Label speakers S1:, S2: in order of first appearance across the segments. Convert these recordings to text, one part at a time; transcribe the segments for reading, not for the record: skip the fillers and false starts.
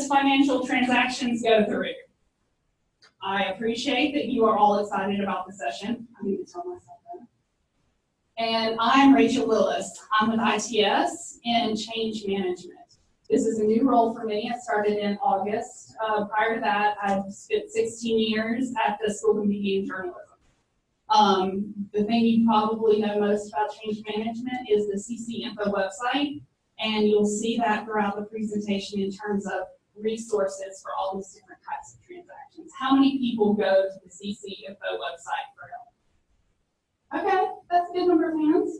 S1: financial transactions go through. I appreciate that you are all excited about the session. I need to tell myself that. And I'm Rachel Willis. I'm with ITS in Change Management. This is a new role for me. I started in August. Prior to that, I've spent 16 years at the School of Media and Journalism. The thing you probably know most about Change Management is the CC Info website, and you'll see that throughout the presentation in terms of resources for all these different types of transactions. How many people go to the CC Info website for help? Okay, that's a good number of hands.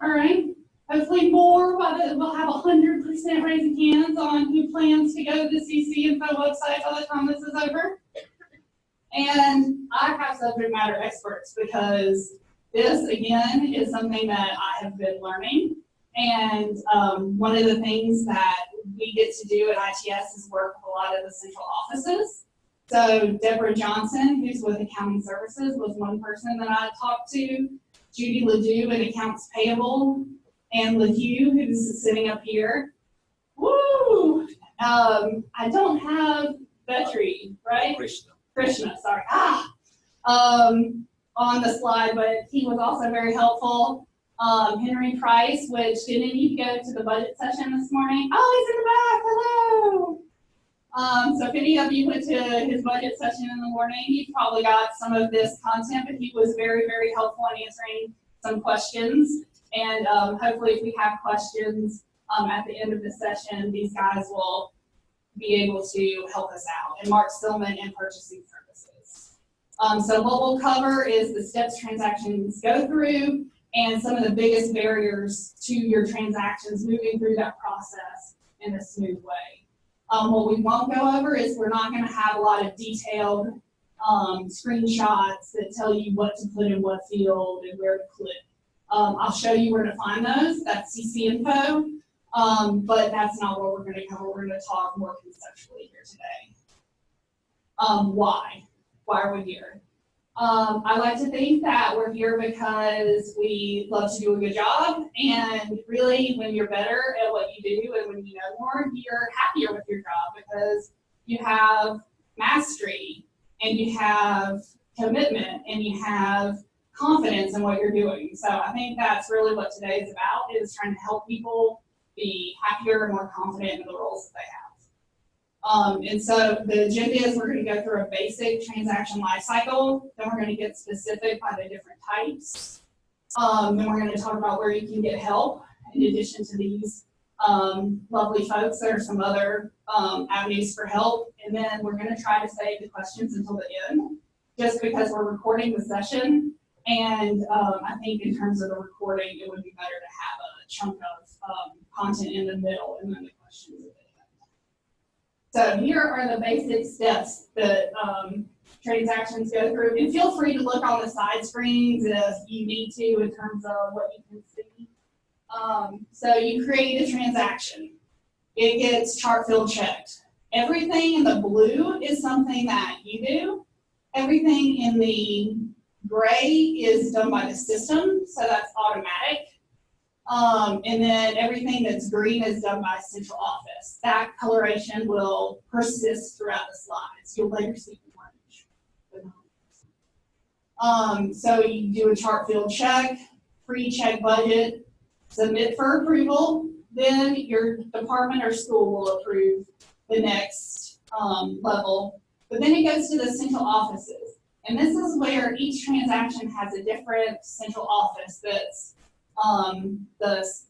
S1: All right. Hopefully more, we'll have 100% raising hands on who plans to go to the CC Info website by the time this is over. And I have subject matter experts because this, again, is something that I have been learning. And one of the things that we get to do at ITS is work with a lot of the central offices. So Deborah Johnson, who's with Accounting Services, was one person that I talked to. Judy Ledoux in Accounts Payable, and LeVue, who's sitting up here. Woo! I don't have Vetri, right? Krishna, sorry. On the slide, but he was also very helpful. Henry Price, which didn't even go to the budget session this morning. Oh, he's in the back, hello! So if any of you went to his budget session in the morning, you probably got some of this content, but he was very, very helpful in answering some questions. And hopefully if we have questions at the end of the session, these guys will be able to help us out. And Mark Stillman in Purchasing Services. So what we'll cover is the steps transactions go through and some of the biggest barriers to your transactions moving through that process in a smooth way. What we won't go over is we're not going to have a lot of detailed screenshots that tell you what to put in what field and where to click. I'll show you where to find those. That's CC Info, but that's not what we're going to cover. We're going to talk more conceptually here today. Why? Why are we here? I like to think that we're here because we love to do a good job, and really when you're better at what you do and when you know more, you're happier with your job because you have mastery and you have commitment and you have confidence in what you're doing. So I think that's really what today is about, is trying to help people be happier and more confident in the roles that they have. And so the agenda is we're going to go through a basic transaction lifecycle, then we're going to get specific by the different types. Then we're going to talk about where you can get help in addition to these lovely folks. There are some other avenues for help. And then we're going to try to save the questions until the end, just because we're recording the session. And I think in terms of the recording, it would be better to have a chunk of content in the middle and then the questions at the end. So here are the basic steps that transactions go through. And feel free to look on the side screens if you need to in terms of what you can see. So you create a transaction. It gets chart field checked. Everything in the blue is something that you do. Everything in the gray is done by the system, so that's automatic. And then everything that's green is done by central office. That coloration will persist throughout the slides. You'll later see orange. So you do a chart field check, pre-check budget, submit for approval, then your department or school will approve the next level. But then it goes to the central offices. And this is where each transaction has a different central office that's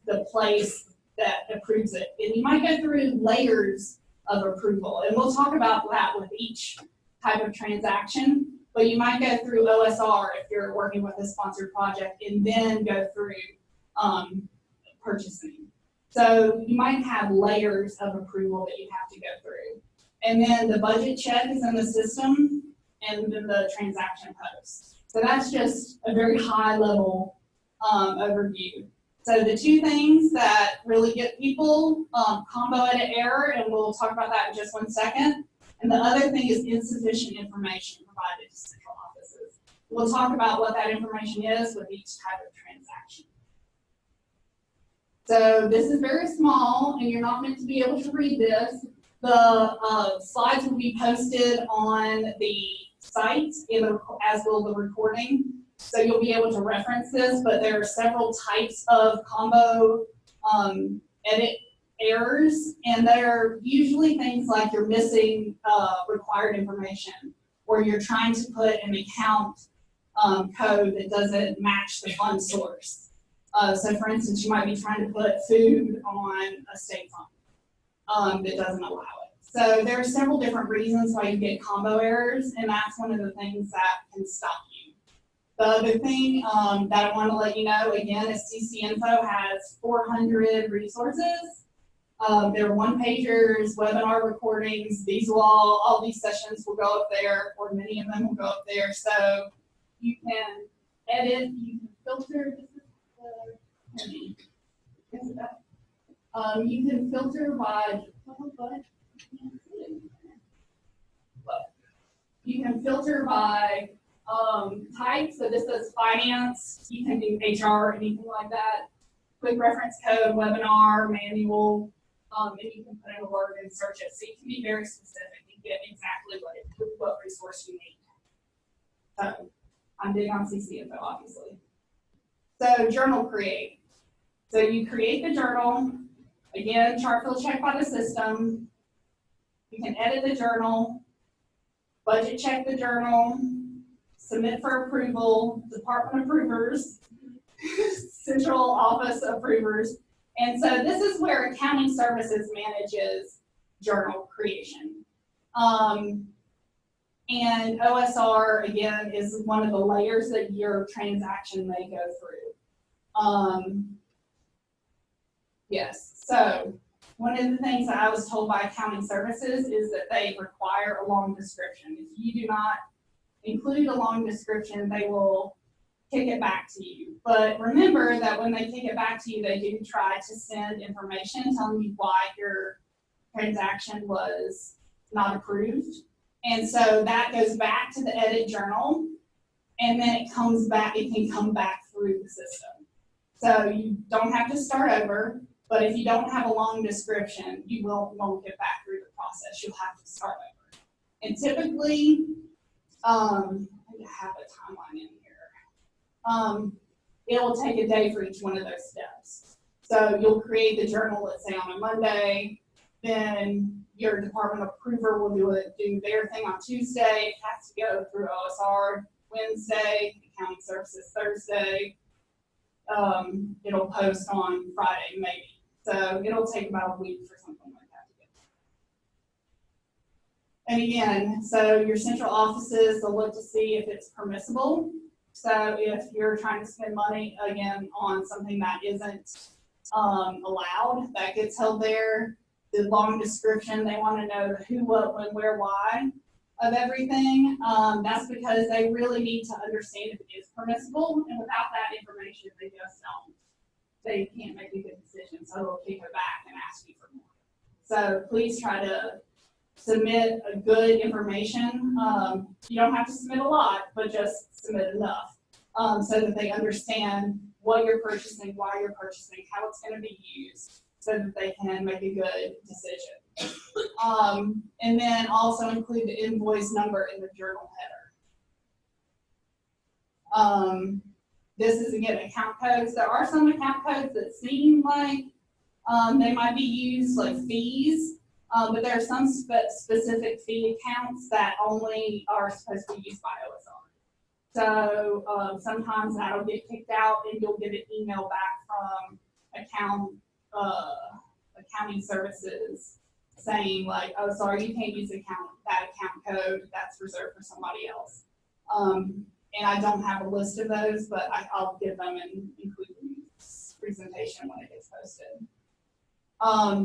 S1: the place that approves it. And you might go through layers of approval. And we'll talk about that with each type of transaction. But you might go through OSR if you're working with a sponsored project and then go through purchasing. So you might have layers of approval that you have to go through. And then the budget check is in the system, and then the transaction post. So that's just a very high level overview. So the two things that really get people, combo edit error, and we'll talk about that in just 1 second. And the other thing is insufficient information provided to central offices. We'll talk about what that information is with each type of transaction. So this is very small, and you're not meant to be able to read this, The slides will be posted on the site, as will the recording. So you'll be able to reference this, but there are several types of combo edit errors, and they're usually things like you're missing required information, or you're trying to put an account code that doesn't match the fund source. So for instance, you might be trying to put food on a state fund that doesn't allow it. So there are several different reasons why you get combo errors, and that's one of the things that can stop you. The other thing that I want to let you know, again, is CC Info has 400 resources. There are one-pagers, webinar recordings. These will all these sessions will go up there, or many of them will go up there. So you can edit, you can filter. You can filter by. You can filter by type. So this is finance. You can do HR, anything like that. Quick reference code, webinar, manual, and you can put in a word and search it. So you can be very specific and get exactly what resource you need. So I'm big on CC Info, obviously. So journal create. So you create the journal. Again, chart field check by the system. You can edit the journal, budget check the journal, submit for approval, department approvers, central office approvers. And so this is where accounting services manages journal creation. And OSR, again, is one of the layers that your transaction may go through. Yes, so one of the things that I was told by accounting services is that they require a long description. If you do not include a long description, they will kick it back to you. But remember that when they kick it back to you, they do try to send information telling you why your transaction was not approved. And so that goes back to the edit journal, and then it comes back, it can come back through the system. So you don't have to start over, but if you don't have a long description, you won't get back through the process. You'll have to start over. And typically, I have a timeline in here. It will take a day for each one of those steps. So you'll create the journal, let's say on a Monday, then your department approver will do their thing on Tuesday. It has to go through OSR Wednesday, accounting services Thursday. It'll post on Friday, maybe. So it'll take about a week for something like that to get. And again, so your central offices, they'll look to see if it's permissible. So if you're trying to spend money, again, on something that isn't allowed, that gets held there. The long description, they want to know the who, what, when, where, why of everything. That's because they really need to understand if it is permissible, and without that information, they just don't. They can't make a good decision, so they'll kick it back and ask you for more. So please try to submit a good information. You don't have to submit a lot, but just submit enough so that they understand what you're purchasing, why you're purchasing, how it's going to be used, so that they can make a good decision. And then also include the invoice number in the journal header. This is, again, account codes. There are some account codes that seem like they might be used like fees, but there are some specific fee accounts that only are supposed to be used by OSR. So sometimes that'll get kicked out, and you'll get an email back from accounting services saying like, oh, sorry, you can't use that account code. That's reserved for somebody else. And I don't have a list of those, but I'll give them and include them in this presentation when it gets posted.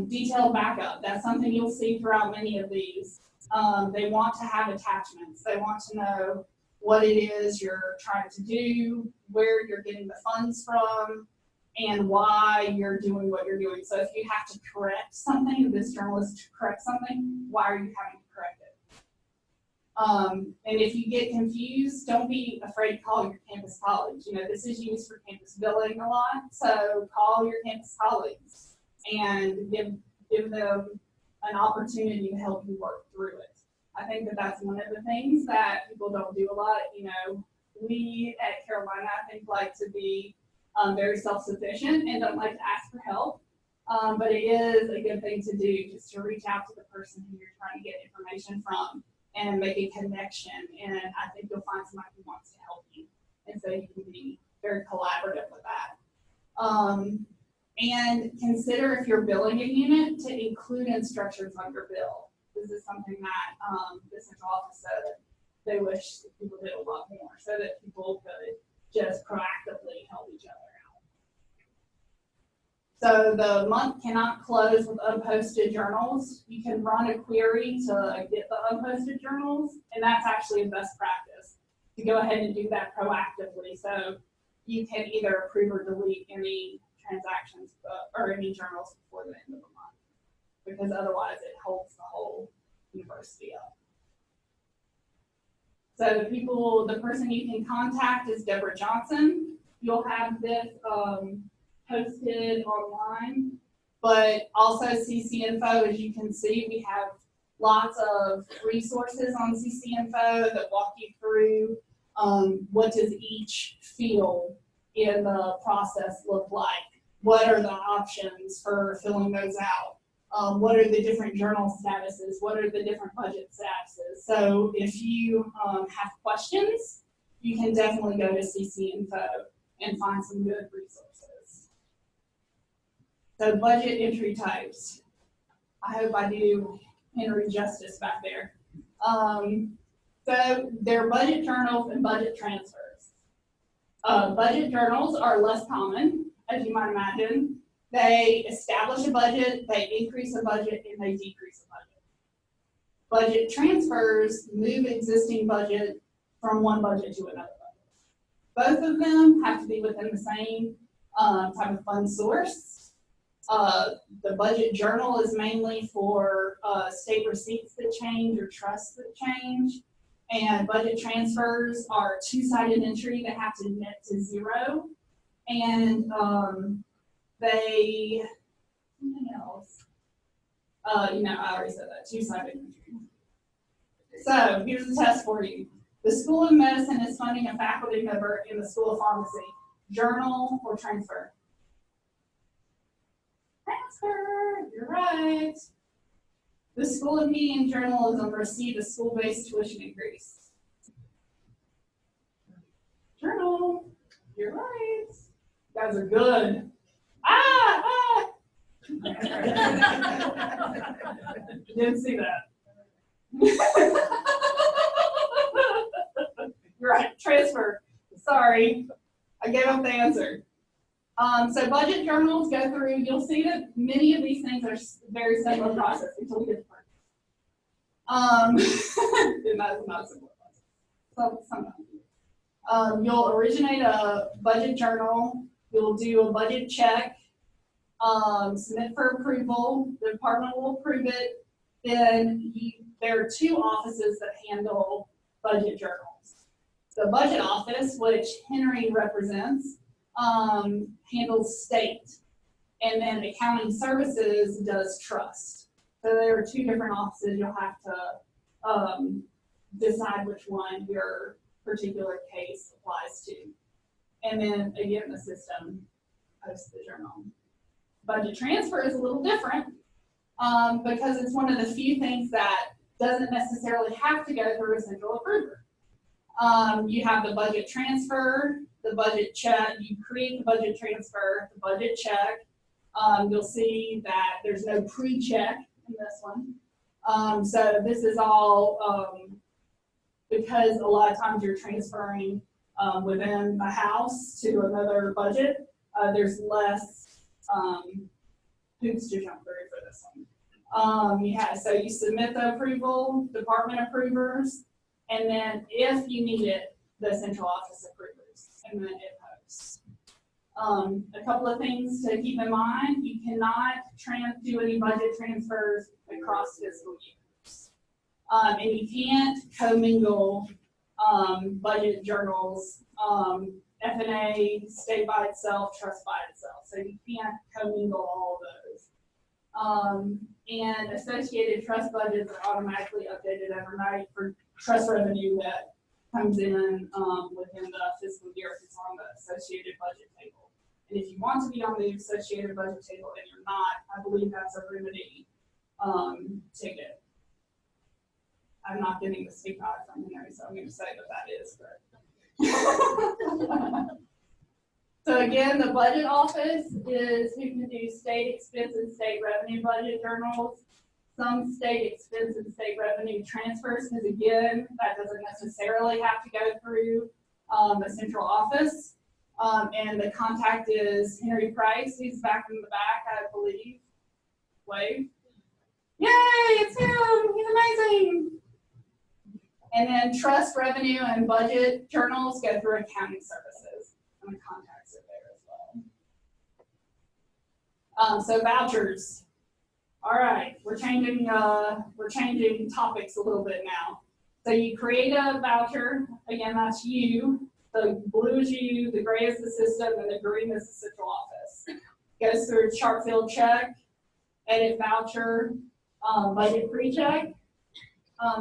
S1: Detailed backup. That's something you'll see throughout many of these. They want to have attachments. They want to know what it is you're trying to do, where you're getting the funds from, and why you're doing what you're doing. So if you have to correct something, if this journal is to correct something, why are you having to correct it? And if you get confused, don't be afraid to call your campus college. You know, this is used for campus billing a lot, so call your campus colleagues and give them an opportunity to help you work through it. I think that that's one of the things that people don't do a lot. You know, we at Carolina, I think, like to be very self-sufficient and don't like to ask for help. But it is a good thing to do, just to reach out to the person who you're trying to get information from and make a connection. And I think you'll find somebody who wants to help you. And so you can be very collaborative with that. And consider, if you're billing a unit, to include instructions on your bill. This is something that the central office said they wish people did a lot more, so that people could just proactively help each other out. So the month cannot close with unposted journals. You can run a query to get the unposted journals, and that's actually a best practice to go ahead and do that proactively. So you can either approve or delete any transactions or any journals before the end of the month, because otherwise it holds the whole university up. So the person you can contact is Deborah Johnson. You'll have this posted online, but also CC Info. As you can see, we have lots of resources on CC Info that walk you through what does each field in the process look like? What are the options for filling those out? What are the different journal statuses? What are the different budget statuses? So if you have questions, you can definitely go to CC Info and find some good resources. So budget entry types. I hope I do Henry justice back there. So they're budget journals and budget transfers. Budget journals are less common, as you might imagine. They establish a budget, they increase a budget, and they decrease a budget. Budget transfers move existing budget from one budget to another budget. Both of them have to be within the same type of fund source. The budget journal is mainly for state receipts that change or trusts that change. And budget transfers are two-sided entry that have to net to zero. And something else. I already said that, two-sided entry. So here's a test for you. The School of Medicine is funding a faculty member in the School of Pharmacy. Journal or transfer? Transfer, you're right. The School of Media and Journalism received a school-based tuition increase. Journal, you're right. You guys are good. Didn't see that. You're right, transfer. Sorry, I gave up the answer. So budget journals go through, you'll see that many of these things are very similar process until we get to part. Not a similar process. Sometimes. You'll originate a budget journal, you'll do a budget check, submit for approval, the department will approve it, then there are two offices that handle budget journals. The budget office, which Henry represents, handles state, and then accounting services does trust. So there are two different offices. You'll have to decide which one your particular case applies to. And then again, the system posts the journal. Budget transfer is a little different because it's one of the few things that doesn't necessarily have to go through a central approver. You have the budget transfer, the budget check, you create the budget transfer, the budget check. You'll see that there's no pre-check in this one. So this is all because a lot of times you're transferring within the house to another budget. There's less hoops to jump through for this one. So you submit the approval, department approvers, and then if you need it, the central office approvers, and then it posts. A couple of things to keep in mind: you cannot do any budget transfers across fiscal years, and you can't commingle budget journals, F&A, state by itself, trust by itself. So you can't commingle all of those. And associated trust budgets are automatically updated every night for trust revenue that comes in within the fiscal year if it's on the associated budget table. And if you want to be on the associated budget table and you're not, I believe that's a remedy ticket. I'm not getting the speak out from Henry, so I'm going to say that is correct. So again, the budget office is who can do state expense and state revenue budget journals, some state expense and state revenue transfers, because again, that doesn't necessarily have to go through a central office. And the contact is Henry Price. He's back in the back, I believe. Wave. Yay, it's him. He's amazing. And then trust revenue and budget journals go through accounting services. And the contacts are there as well. So vouchers. All right, we're changing topics a little bit now. So you create a voucher. Again, that's you. The blue is you, the gray is the system, and the green is the central office. Goes through chart field check, edit voucher, budget pre-check,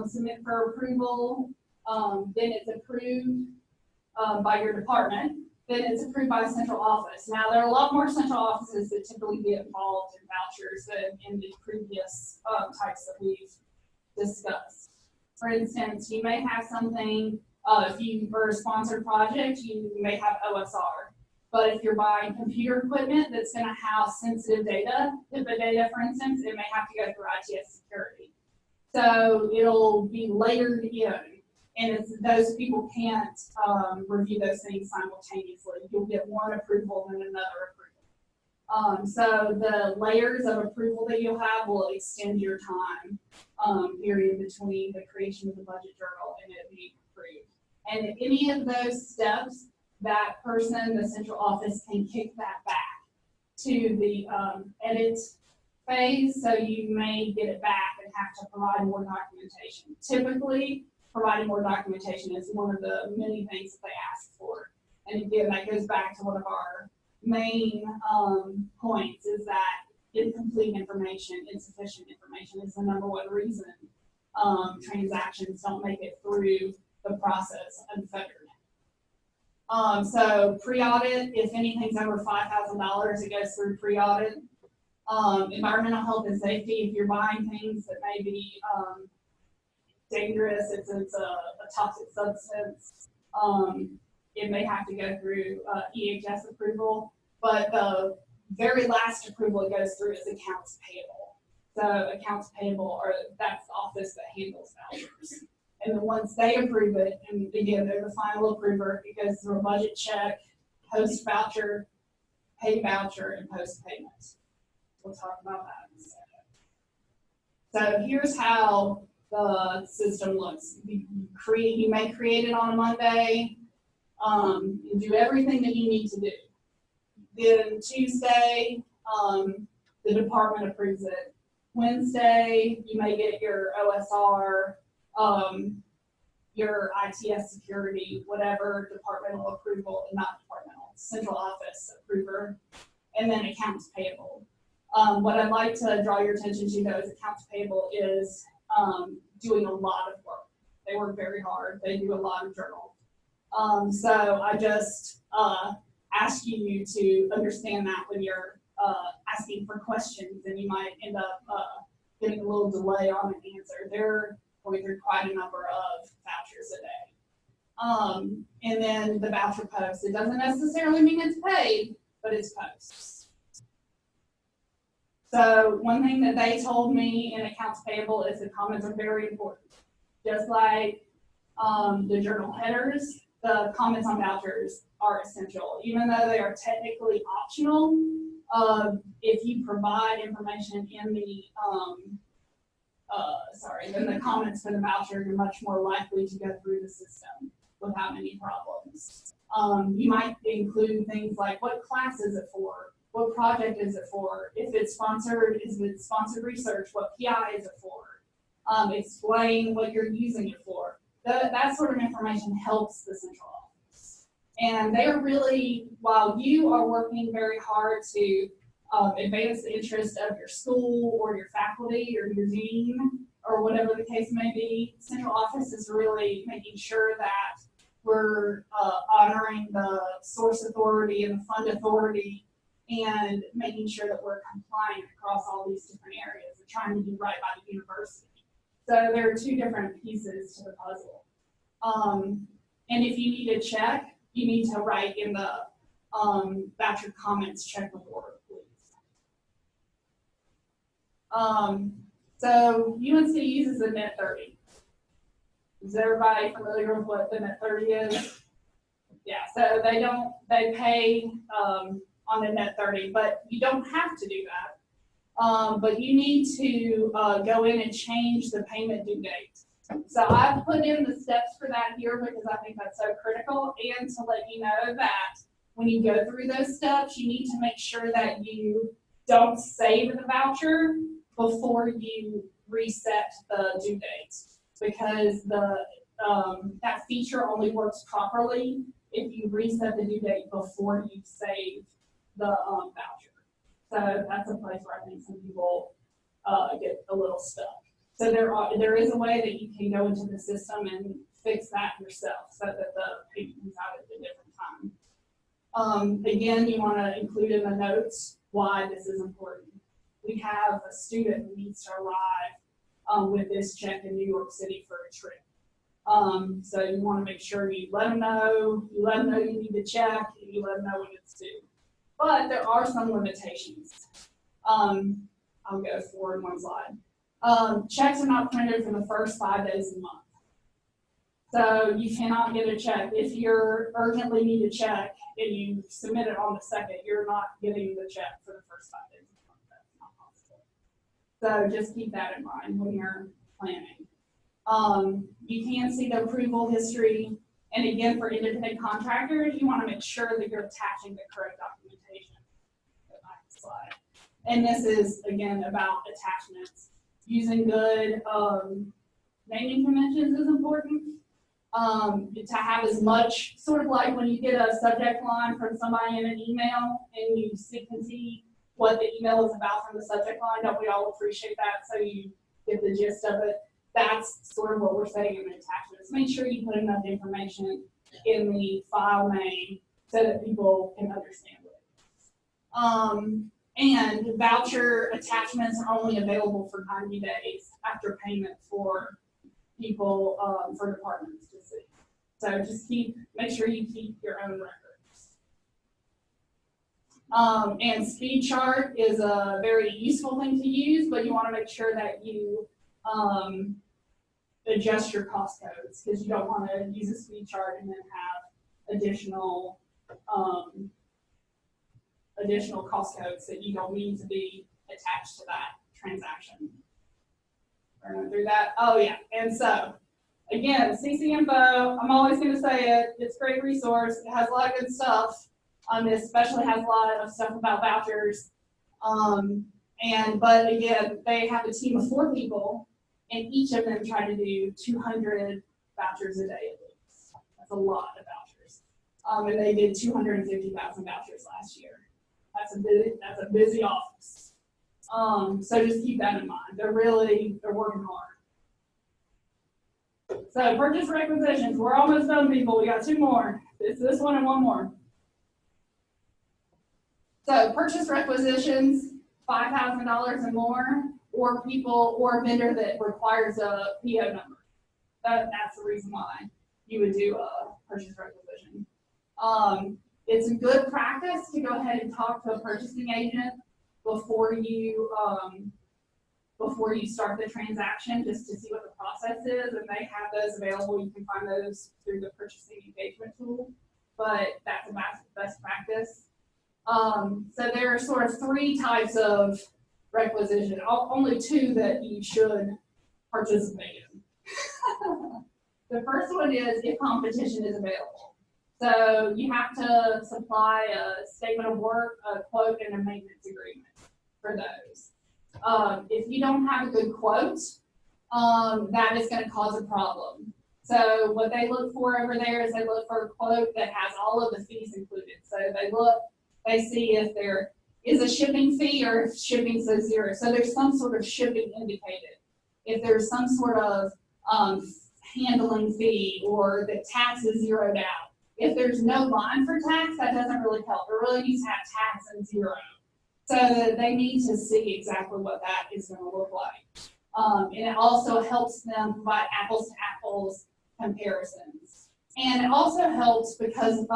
S1: submit for approval, then it's approved by your department, then it's approved by the central office. Now, there are a lot more central offices that typically get involved in vouchers than in the previous types that we've discussed. For instance, you may have something, if you are a sponsored project, you may have OSR. But if you're buying computer equipment that's going to house sensitive data, HIPAA data, for instance, it may have to go through ITS security. So it'll be layered in, and those people can't review those things simultaneously. You'll get one approval and another approval. So the layers of approval that you'll have will extend your time period between the creation of the budget journal and it being approved. And any of those steps, that person, the central office, can kick that back to the edit phase, so you may get it back and have to provide more documentation. Typically, providing more documentation is one of the many things that they ask for. And again, that goes back to one of our main points, is that incomplete information, insufficient information is the #1 reason transactions don't make it through the process unfettered. So pre-audit, if anything's over $5,000, it goes through pre-audit. Environmental health and safety, if you're buying things that may be dangerous, it's a toxic substance, it may have to go through EHS approval, but the very last approval it goes through is accounts payable. So accounts payable, that's the office that handles vouchers. And then once they approve it, and again, they're the final approver, it goes through a budget check, post voucher, pay voucher, and post payment. We'll talk about that in a second. So here's how the system looks. You may create it on a Monday, and do everything that you need to do. Then Tuesday, the department approves it. Wednesday, you may get your OSR, your ITS security, whatever departmental approval, not departmental, central office approver, and then accounts payable. What I'd like to draw your attention to, though, is accounts payable is doing a lot of work. They work very hard. They do a lot of journal. So I just ask you to understand that when you're asking for questions, and you might end up getting a little delay on an answer. They're going through quite a number of vouchers a day. And then the voucher post. It doesn't necessarily mean it's paid, but it's posts. So one thing that they told me in accounts payable is the comments are very important. Just like the journal headers, the comments on vouchers are essential. Even though they are technically optional, if you provide information in the then the comments for the voucher, you're much more likely to go through the system without any problems. You might include things like, what class is it for? What project is it for? If it's sponsored, is it sponsored research? What PI is it for? Explain what you're using it for. That sort of information helps the central office. And they are really, while you are working very hard to advance the interest of your school or your faculty or your dean or whatever the case may be. Central office is really making sure that we're honoring the source authority and the fund authority and making sure that we're compliant across all these different areas and trying to do right by the university. So there are two different pieces to the puzzle. And if you need a check, you need to write in the voucher comments check report, please. So UNC uses the net 30. Is everybody familiar with what the net 30 is? Yeah, so they pay on the net 30, but you don't have to do that. But you need to go in and change the payment due date. So I've put in the steps for that here because I think that's so critical, and to let you know that when you go through those steps, you need to make sure that you don't save the voucher before you reset the due date, because that feature only works properly if you reset the due date before you save the voucher. So that's a place where I think some people get a little stuck. So there is a way that you can go into the system and fix that yourself so that the payment comes out at a different time. Again, you want to include in the notes why this is important. We have a student who needs to arrive with this check in New York City for a trip. So you want to make sure you let them know you need to check, and you let them know when it's due. But there are some limitations. I'll go forward one slide. Checks are not printed for the first 5 days of the month. So you cannot get a check. If you urgently need a check and you submit it on the 2nd, you're not getting the check for the first 5 days of the month. That's not possible. So just keep that in mind when you're planning. You can see the approval history. And again, for independent contractors, you want to make sure that you're attaching the correct documentation. Go back to the slide. And this is, again, about attachments. Using good naming conventions is important. To have as much, sort of like when you get a subject line from somebody in an email and you can see what the email is about from the subject line. Don't we all appreciate that? So you get the gist of it. That's sort of what we're saying in the attachments. Make sure you put enough information in the file name so that people can understand it. And voucher attachments are only available for 90 days after payment for people, for departments to see. So just make sure you keep your own records. And speed chart is a very useful thing to use, but you want to make sure that you adjust your cost codes, because you don't want to use a speed chart and then have additional cost codes that you don't need to be attached to that transaction. We're going through that. Oh yeah, and so again, CC Info, I'm always going to say it, it's a great resource. It has a lot of good stuff. It especially has a lot of stuff about vouchers. But again, they have a team of 4 people, and each of them try to do 200 vouchers a day at least. That's a lot of vouchers. And they did 250,000 vouchers last year. That's a busy office. So just keep that in mind. They're working hard. So purchase requisitions. We're almost done, people. We got 2 more. It's this one and one more. So purchase requisitions, $5,000 and more, or a vendor that requires a PO number. That's the reason why you would do a purchase requisition. It's a good practice to go ahead and talk to a purchasing agent before you start the transaction, just to see what the process is, and they have those available. You can find those through the purchasing engagement tool, but that's a best practice. So there are sort of 3 types of requisition, only 2 that you should participate in. The first one is if competition is available. So you have to supply a statement of work, a quote, and a maintenance agreement for those. If you don't have a good quote, that is going to cause a problem. So what they look for over there is they look for a quote that has all of the fees included. So they see if is a shipping fee, or if shipping says 0. So there's some sort of shipping indicated. If there's some sort of handling fee, or the tax is zeroed out. If there's no line for tax, that doesn't really help. It really needs to have tax and 0. So they need to see exactly what that is going to look like. And it also helps them provide apples to apples comparisons. And it also helps because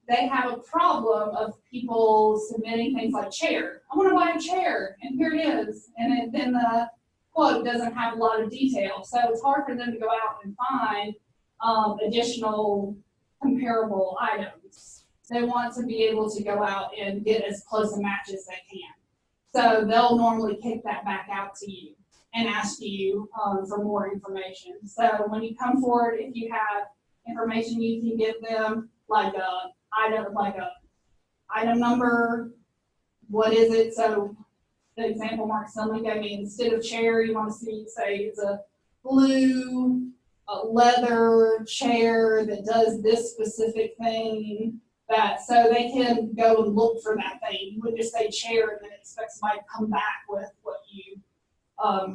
S1: they have a problem of people submitting things like chair. I want to buy a chair, and here it is. And then the quote doesn't have a lot of detail. So it's hard for them to go out and find additional comparable items. They want to be able to go out and get as close a match as they can. So they'll normally kick that back out to you and ask you for more information. So when you come forward, if you have information you can give them, like a item number, what is it? So the example Mark Selman gave me, instead of chair, you want to see, say it's a blue leather chair that does this specific thing. So they can go and look for that thing. You would just say chair and then expect somebody to come back with what you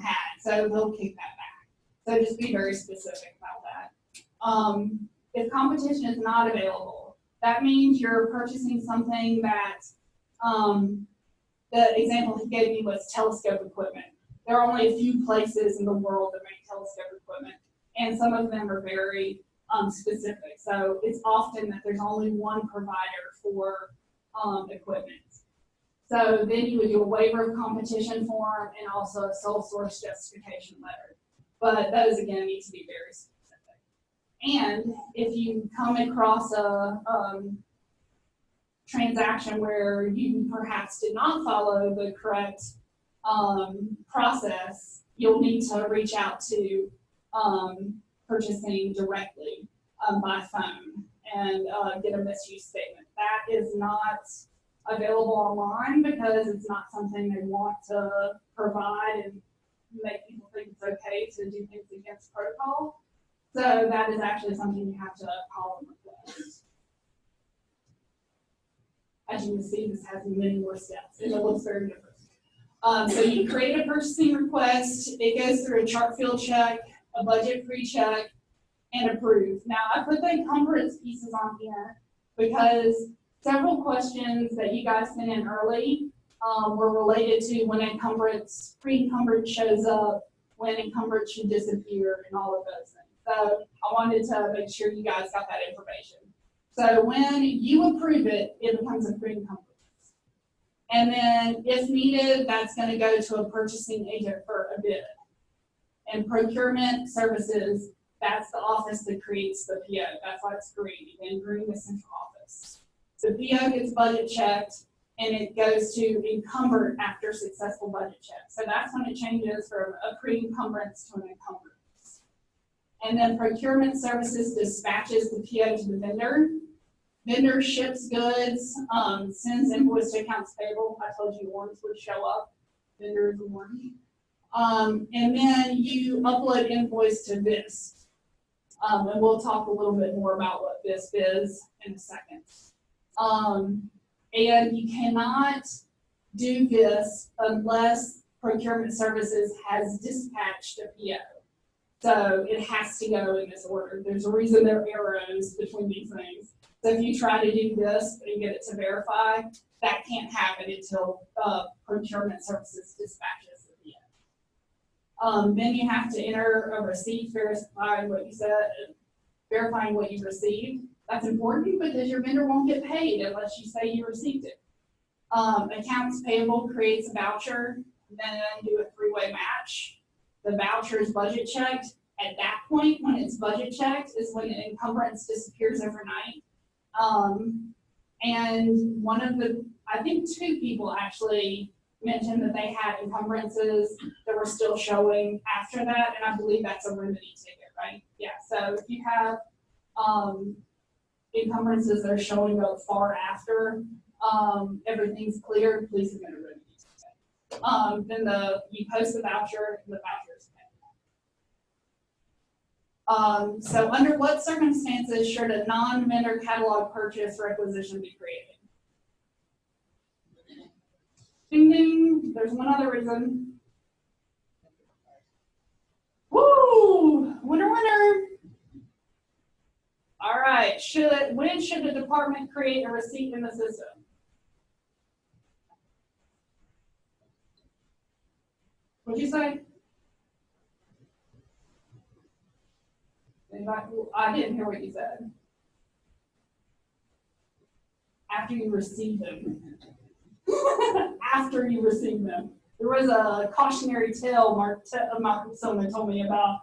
S1: had. So they'll kick that back. So just be very specific about that. If competition is not available, that means you're purchasing something that, the example he gave me was telescope equipment. There are only a few places in the world that make telescope equipment, and some of them are very specific. So it's often that there's only one provider for equipment. So then you would do a waiver of competition form and also a sole source justification letter. But those, again, need to be very specific. And if you come across a transaction where you perhaps did not follow the correct process, you'll need to reach out to purchasing directly by phone and get a misuse statement. That is not available online because it's not something they want to provide and make people think it's okay to do things against protocol. So that is actually something you have to call and request. As you can see, this has many more steps, and it looks very different. So you create a purchasing request. It goes through a chart field check, a budget pre-check, and approve. Now, I put the encumbrance pieces on here because several questions that you guys sent in early were related to when encumbrance, pre-encumbrance shows up, when encumbrance should disappear, and all of those things. So I wanted to make sure you guys got that information. So when you approve it, it becomes a pre-encumbrance. And then if needed, that's going to go to a purchasing agent for a bid. And procurement services, that's the office that creates the PO. That's why it's green. Again, green is central office. So PO gets budget checked, and it goes to encumbered after successful budget check. So that's when it changes from a pre-encumbrance to an encumbrance. And then procurement services dispatches the PO to the vendor. Vendor ships goods, sends invoice to accounts payable. I told you orange would show up. Vendor is orange. And then you upload invoice to VISP. And we'll talk a little bit more about what VISP is in a second. And you cannot do this unless procurement services has dispatched a PO. So it has to go in this order. There's a reason there are arrows between these things. So if you try to do this and get it to verify, that can't happen until procurement services dispatches the PO. Then you have to enter a receipt verifying what you said, verifying what you received. That's important because your vendor won't get paid unless you say you received it. Accounts payable creates a voucher, then do a three-way match. The voucher is budget checked. At that point, when it's budget checked, is when the encumbrance disappears overnight. And one of the, I think 2 people actually mentioned that they had encumbrances that were still showing after that, and I believe that's a remedy ticket, right? Yeah, so if you have encumbrances that are showing up far after everything's cleared, please submit a remedy ticket. Then you post the voucher, and the voucher is paid. So under what circumstances should a non-vendor catalog purchase requisition be created? Ding ding. There's one other reason. Woo! Winner, winner. All right. When should the department create a receipt in the system? What'd you say? I didn't hear what you said. After you receive them. After you receive them. There was a cautionary tale Mark Silman told me about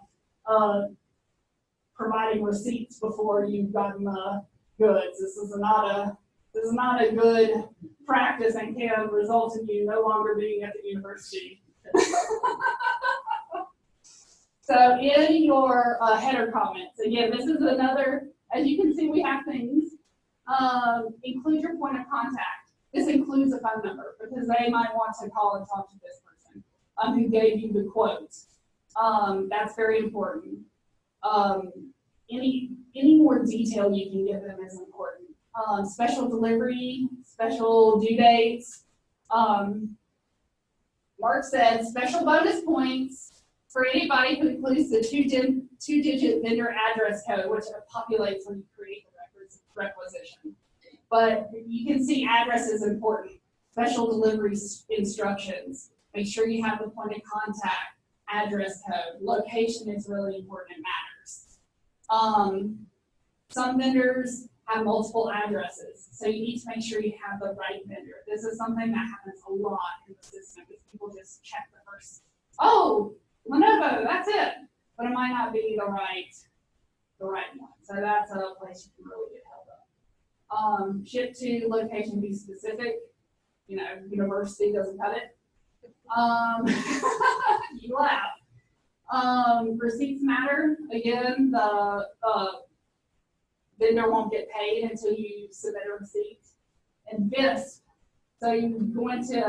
S1: providing receipts before you've gotten the goods. This is not a good practice and can result in you no longer being at the university. So in your header comments, again, this is another, as you can see, we have things. Include your point of contact. This includes a phone number because they might want to call and talk to this person who gave you the quote. That's very important. Any more detail you can give them is important. Special delivery, special due dates. Mark said special bonus points for anybody who includes the two-digit vendor address code, which populates when you create the requisition. But you can see address is important. Special delivery instructions. Make sure you have the point of contact, address code. Location is really important. It matters. Some vendors have multiple addresses, so you need to make sure you have the right vendor. This is something that happens a lot in the system because people just check the first. Oh, Lenovo, that's it. But it might not be the right one. So that's a place you can really get help up. Ship to location, be specific. You know, university doesn't cut it. You laugh. Receipts matter. Again, the vendor won't get paid until you submit a receipt. And VISP. So you're going to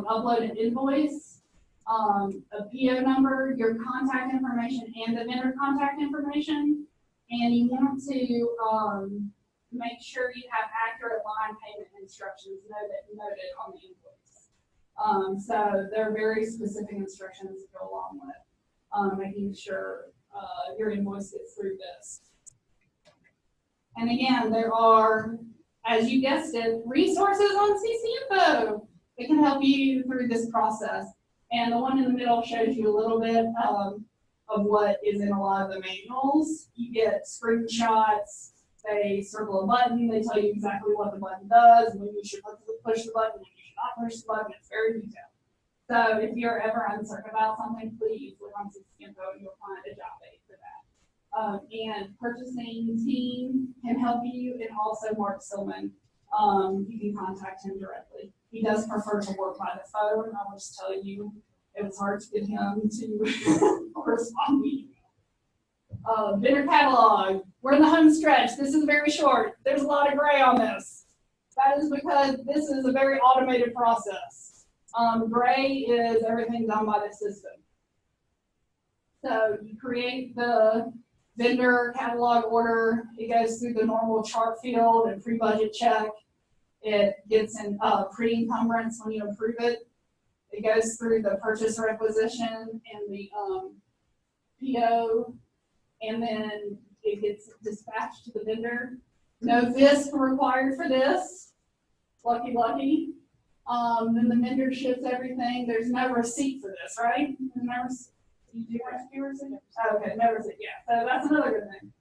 S1: upload an invoice, a PO number, your contact information, and the vendor contact information. And you want to make sure you have accurate line payment instructions noted on the invoice. So there are very specific instructions to go along with making sure your invoice gets through this. And again, there are, as you guessed it, resources on CC Info that can help you through this process. And the one in the middle shows you a little bit of what is in a lot of the manuals. You get screenshots, they circle a button, they tell you exactly what the button does, when you should push the button, when you should not push the button. It's very detailed. So if you're ever uncertain about something, please look on CC Info and you'll find a job aid for that. And purchasing team can help you, and also Mark Silman. You can contact him directly. He does prefer to work by the phone. I will just tell you, it was hard to get him to correspond with you. Vendor catalog. We're in the home stretch. This is very short. There's a lot of gray on this. That is because this is a very automated process. Gray is everything done by the system. So you create the vendor catalog order. It goes through the normal chart field and pre-budget check. It gets in pre-encumbrance when you approve it. It goes through the purchase requisition and the PO, and then it gets dispatched to the vendor. No VISP required for this. Lucky, lucky. Then the vendor ships everything. There's no receipt for this, right? You do have to do receipt? Okay, no receipt, yeah. So that's another good thing.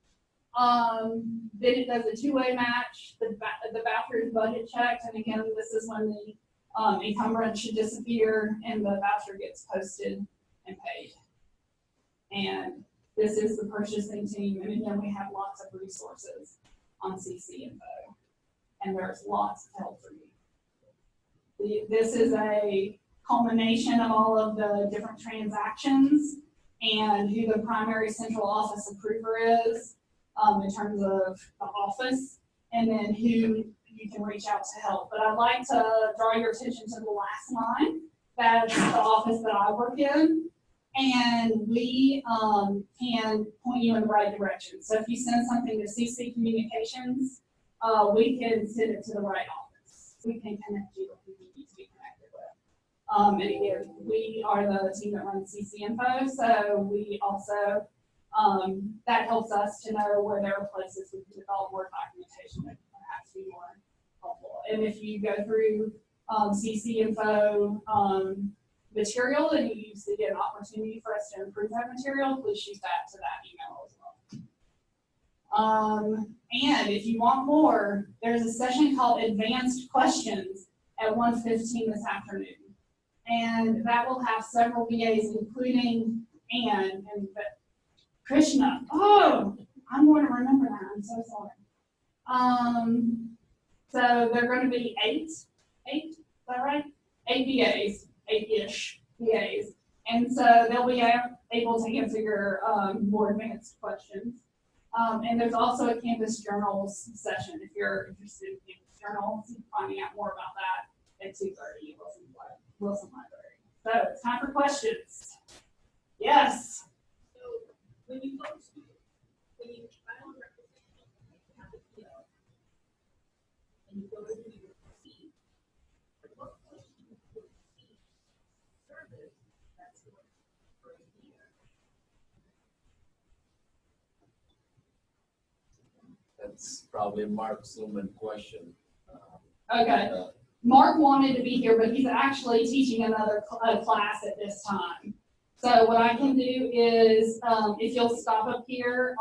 S1: Then it does a two-way match. The voucher is budget checked, and again, this is when the encumbrance should disappear and the voucher gets posted and paid. And this is the purchasing team, and again, we have lots of resources on CC Info, and there's lots of help for you. This is a culmination of all of the different transactions and who the primary central office approver is in terms of the office, and then who you can reach out to help. But I'd like to draw your attention to the last line. That's the office that I work in, and we can point you in the right direction. So if you send something to CC Communications, we can send it to the right office. We can connect you with who you need to be connected with. And again, we are the team that runs CC Info, so we also, that helps us to know where there are places we can develop more documentation that can perhaps be more helpful. And if you go through CC Info material and you see an opportunity for us to improve that material, please shoot that to that email as well. And if you want more, there's a session called Advanced Questions at 1:15 this afternoon. And that will have several VAs, including Anne and Krishna. Oh, I'm going to remember that. I'm so sorry. So they're going to be eight, is that right? 8 VAs, 8-ish VAs. And so they'll be able to answer your more advanced questions. And there's also a Campus Journals session if you're interested in Campus Journals and finding out more about that at 2:30 Wilson Library. So it's time for questions. Yes.
S2: So when you file a requisition, you have a PO, and you go to your receipt, but what questions would receipt service that's what for a year?
S3: That's probably a Mark Suman question.
S1: Okay. Mark wanted to be here, but he's actually teaching another class at this time. So what I can do is, if you'll stop up here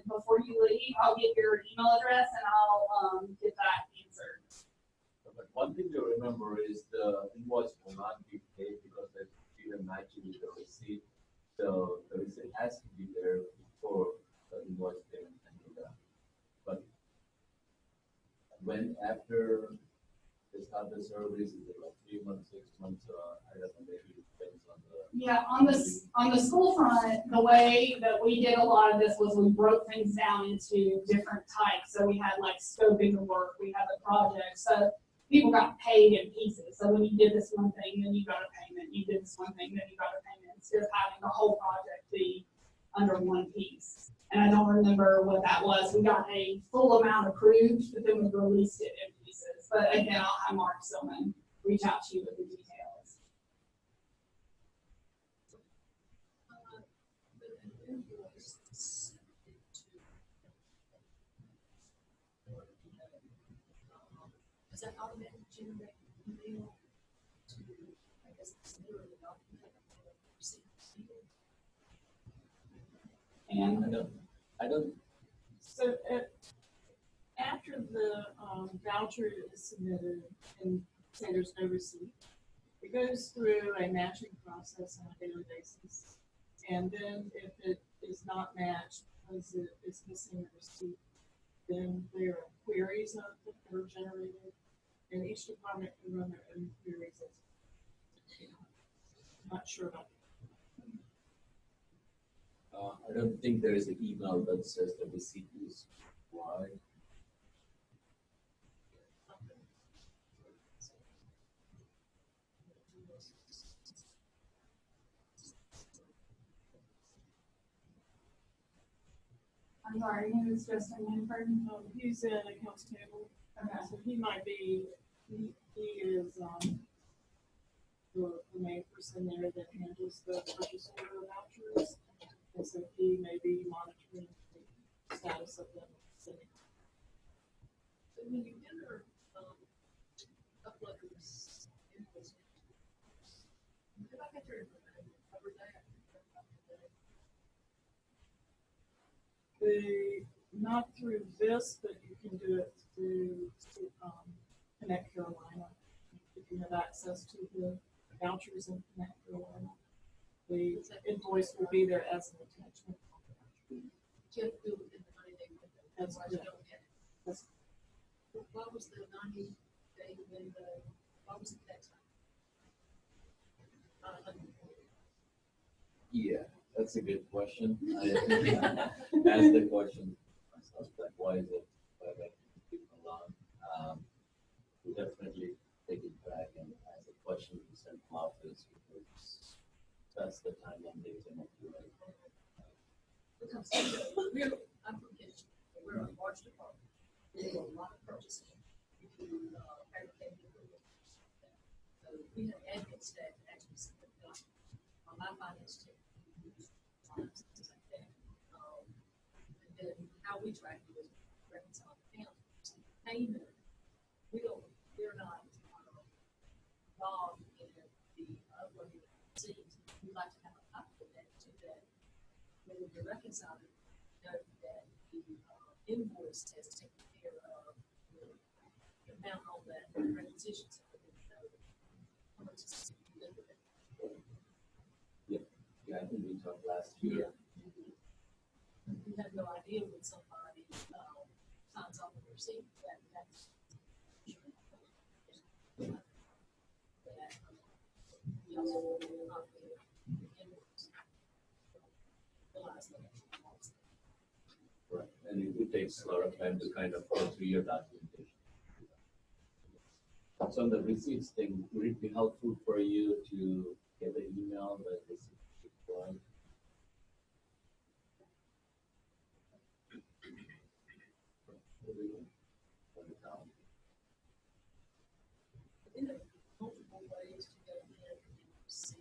S1: before you leave, I'll get your email address and I'll get that answered.
S3: But one thing to remember is the invoice will not be paid because they didn't match it with the receipt. So the receipt has to be there before the invoice payment can be done. But when after they start the service, is it like 3 months, 6 months? I don't know, maybe it depends on the.
S1: Yeah, on the school front, the way that we did a lot of this was we broke things down into different types. So we had like scoping of work, we had the project. So people got paid in pieces. So when you did this one thing, then you got a payment. You did this one thing, then you got a payment. Instead of having the whole project be under one piece. And I don't remember what that was. We got a full amount approved, but then we released it in pieces. But again, I'll have Mark Stillman reach out to you with the details.
S2: Does that automatically generate email to, I guess, it's literally document receipt?
S1: And
S3: I don't.
S4: So after the voucher is submitted and say there's no receipt, it goes through a matching process on a daily basis. And then if it is not matched because it is missing a receipt, then there are queries that are generated, and each department can run their own queries. I'm not sure about that.
S3: I don't think there is an email that says the receipt is why.
S1: I'm sorry, who's Justin Manford?
S4: He's in accounts payable.
S1: Okay.
S4: So he might be, he is the main person there that handles the purchase order vouchers. And so he may be monitoring the status of them.
S2: So when you enter upload this invoice, if I get your cover that,
S4: Not through this, but you can do it through Connect Carolina. If you have access to the vouchers in Connect Carolina, the invoice will be there as an attachment.
S2: you have to do it within the 90-day window.
S4: That's
S2: Otherwise you
S4: correct.
S2: don't get it. What was the 90-day window? What was it that time?
S3: Yeah, that's a good question. I asked the question myself, like, why is it why that keep along? We definitely take it back and ask the question to central office because that's the time when they came up with it.
S2: Because I'm from Kitchen, we're a large department. We do a lot of purchasing. We do fabricating. So we have admin staff that actually submit documents. My finance team, things like that. And then how we track it is reconcile accounts. Payment, we're not involved in the uploading of receipts. We like to have a copy of that so that when we're reconciling, know that the invoice has taken care of the amount on that requisition. So we know how much is delivered.
S3: Yeah, I think we talked last year.
S2: We have no idea when somebody signs off on the receipt that's we also want to invoice. Realize that.
S3: Right, and it takes a lot of time to kind of go through your documentation. So on the receipts thing, would it be helpful for you to get the email that this is required?
S2: I think there are multiple ways to go ahead and see.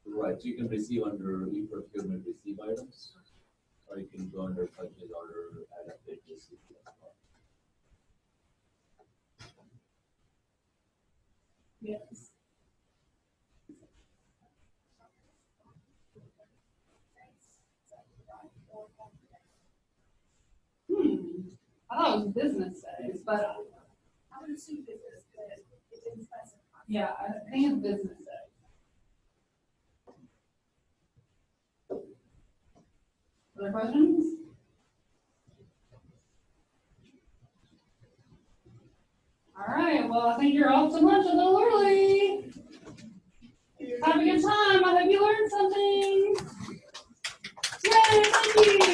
S3: Right, so you can receive under e-procurement receive items, or you can go under purchase order, add a page receipt as well.
S1: Yes. I thought it was business days, but
S2: I would assume business, but it didn't specify.
S1: yeah, I think it's business days. Other questions? All right, well, I think you're off to lunch a little early. Have a good time. I hope you learned something. Yay, thank you.